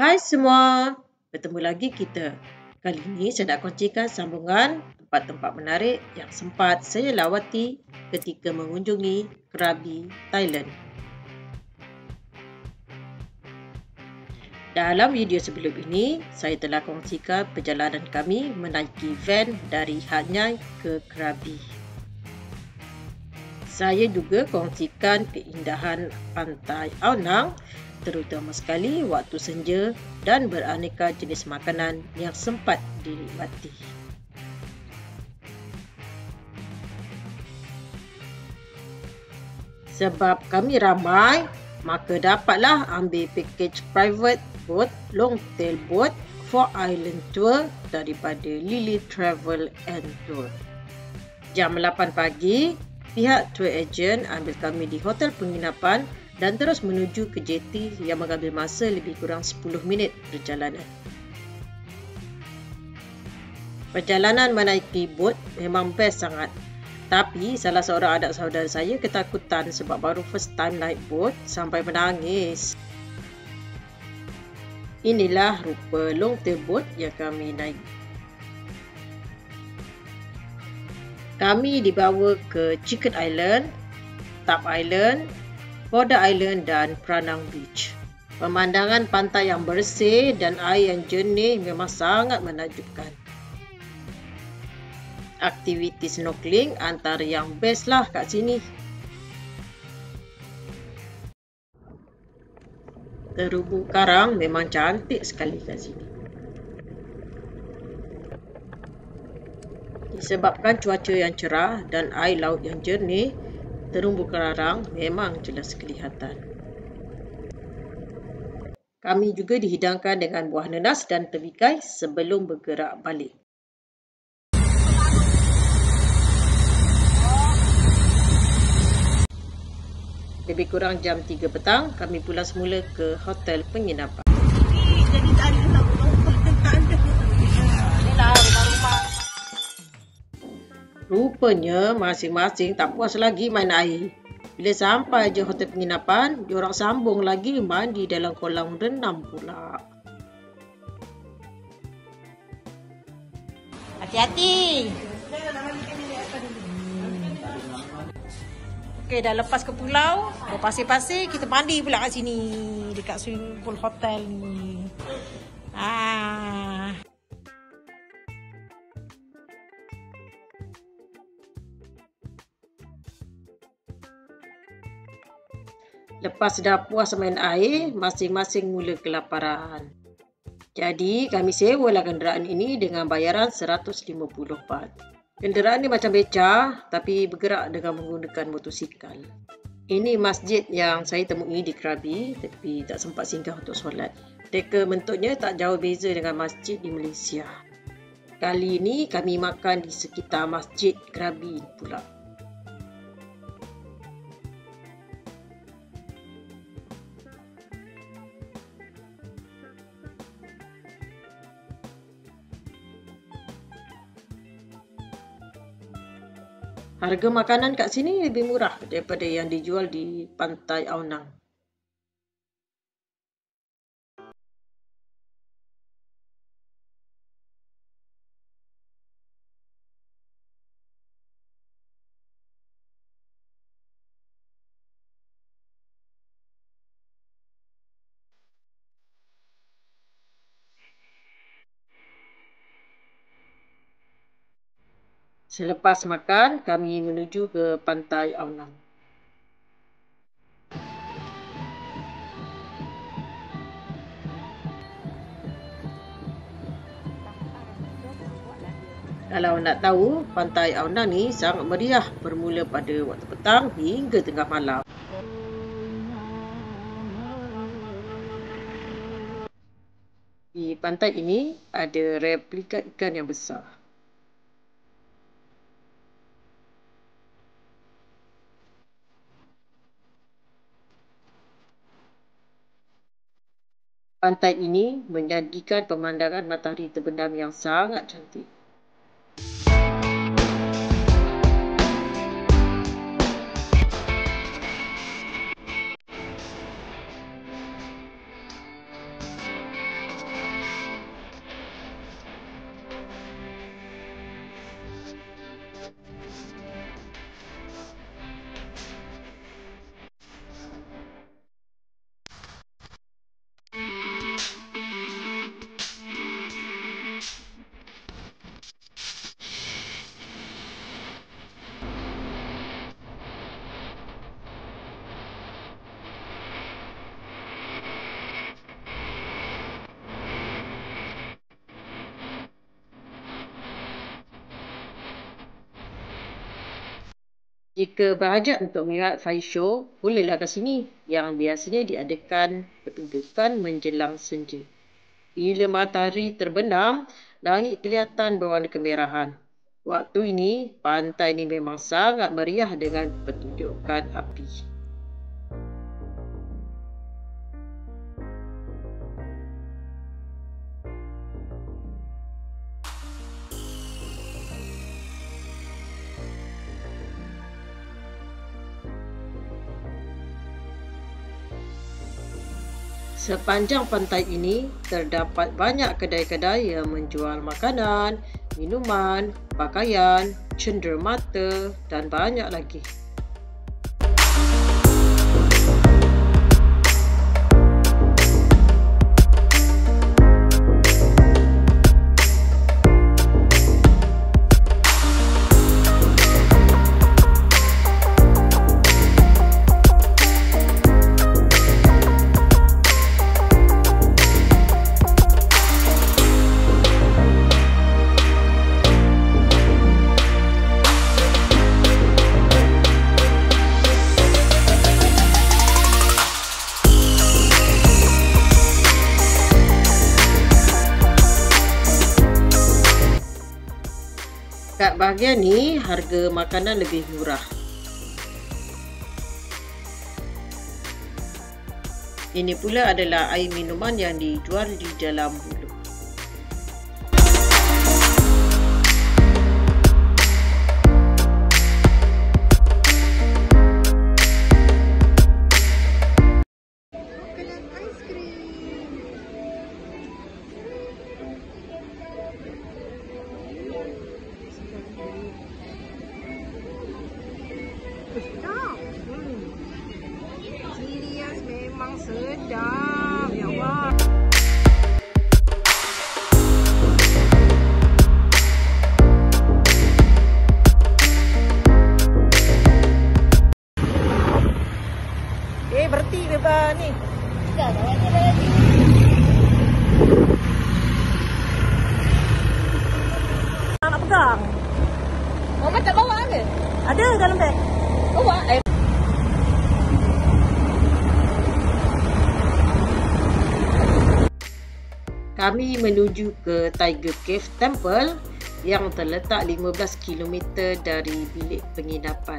Hai semua, bertemu lagi kita. Kali ini saya nak kongsikan sambungan tempat-tempat menarik yang sempat saya lawati ketika mengunjungi Krabi, Thailand. Dalam video sebelum ini, saya telah kongsikan perjalanan kami menaiki van dari Hat Yai ke Krabi. Saya juga kongsikan keindahan pantai Ao Nang, terutama sekali waktu senja dan beraneka jenis makanan yang sempat dinikmati. Sebab kami ramai, maka dapatlah ambil pakej private boat, long tail boat, 4 island tour daripada Lily Travel and Tour. Jam 8 pagi, pihak tour agent ambil kami di hotel penginapan dan terus menuju ke jeti yang mengambil masa lebih kurang 10 minit perjalanan. Perjalanan menaiki bot memang best sangat. Tapi salah seorang anak saudara saya ketakutan sebab baru first time naik bot sampai menangis. Inilah rupa long tail boat yang kami naik. Kami dibawa ke Chicken Island, Tap Island, Poda Island dan Pranang Beach. Pemandangan pantai yang bersih dan air yang jernih memang sangat menakjubkan. Aktiviti snorkeling antara yang best lah kat sini. Terumbu karang memang cantik sekali kat sini. Disebabkan cuaca yang cerah dan air laut yang jernih, terumbu karang memang jelas kelihatan. Kami juga dihidangkan dengan buah nenas dan temikai sebelum bergerak balik. Lebih kurang jam 3 petang, kami pulang semula ke hotel penginapan. Jadi tak ada rumah. Rupanya masing-masing tak puas lagi main air. Bila sampai je hotel penginapan, diorang sambung lagi mandi dalam kolam renang pula. Hati-hati. Okey, dah lepas ke pulau, berpasir-pasir, kita mandi pula kat sini, dekat swimming pool hotel ni. Lepas dah puas main air, masing-masing mula kelaparan. Jadi, kami sewalah kenderaan ini dengan bayaran 150 baht. Kenderaan ni macam beca, tapi bergerak dengan menggunakan motosikal. Ini masjid yang saya temui di Krabi, tapi tak sempat singgah untuk solat. Reka bentuknya tak jauh beza dengan masjid di Malaysia. Kali ini kami makan di sekitar masjid Krabi pula. Harga makanan kat sini lebih murah daripada yang dijual di pantai Ao Nang. Selepas makan, kami menuju ke pantai Ao Nang. Kalau nak tahu, pantai Ao Nang ni sangat meriah bermula pada waktu petang hingga tengah malam. Di pantai ini ada replika ikan yang besar. Pantai ini menyajikan pemandangan matahari terbenam yang sangat cantik. Jika berhajat untuk melihat fire show, bolehlah ke sini yang biasanya diadakan pertunjukan menjelang senja. Bila matahari terbenam, langit kelihatan berwarna kemerahan. Waktu ini, pantai ini memang sangat meriah dengan pertunjukan api. Sepanjang pantai ini, terdapat banyak kedai-kedai yang menjual makanan, minuman, pakaian, cenderamata dan banyak lagi. Kat bahagian ni, harga makanan lebih murah. Ini pula adalah air minuman yang dijual di dalam bulu. Sedap. Serius memang sedap. Ya Allah. Berhenti bebas ni. Dah lagi. Nak pegang. Mama tak bawa ke? Ada dalam beg. Bawa. Kami menuju ke Tiger Cave Temple yang terletak 15 km dari bilik penginapan.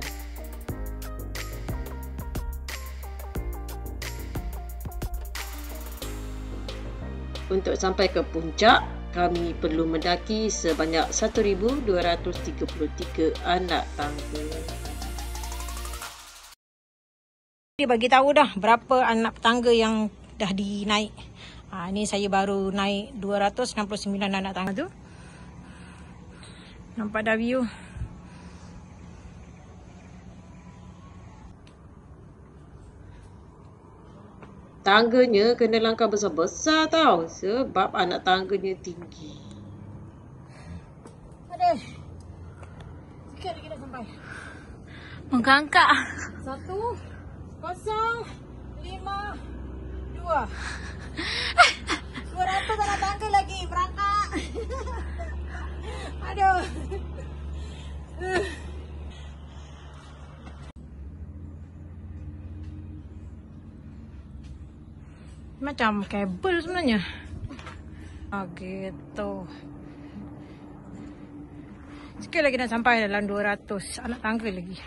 Untuk sampai ke puncak, kami perlu mendaki sebanyak 1,233 anak tangga. Dia bagi tahu dah berapa anak tangga yang dah dinaik. Ni saya baru naik 269 anak tangga tu. Nampak dah view. Tangganya kena langkah besar-besar tau sebab anak tangganya tinggi. Ada. Sikit lagi dah sampai. Mengangkat. 1, 0, 5, 2. 200 anak tangga lagi berangkat. Aduh. Macam kabel sebenarnya. Gitu. Sikit lagi nak sampai dalam 200 anak tangga lagi.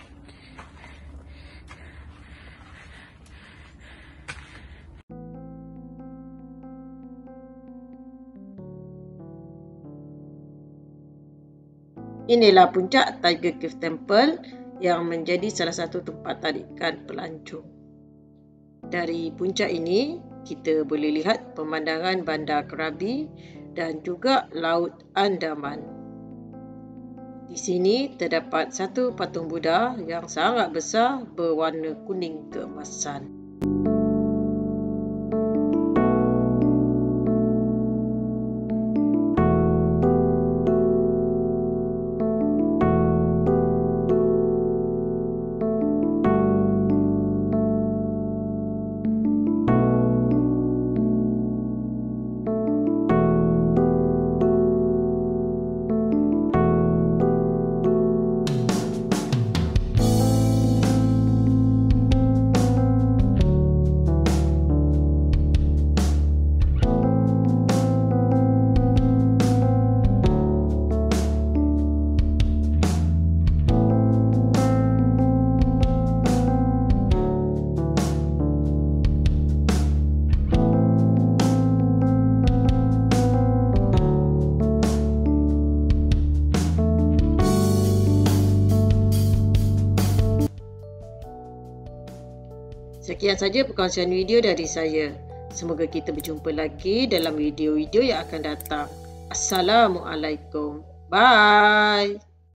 Inilah puncak Tiger Cave Temple yang menjadi salah satu tempat tarikan pelancong. Dari puncak ini, kita boleh lihat pemandangan Bandar Krabi dan juga Laut Andaman. Di sini terdapat satu patung Buddha yang sangat besar berwarna kuning keemasan. Sekian saja perkongsian video dari saya. Semoga kita berjumpa lagi dalam video-video yang akan datang. Assalamualaikum. Bye.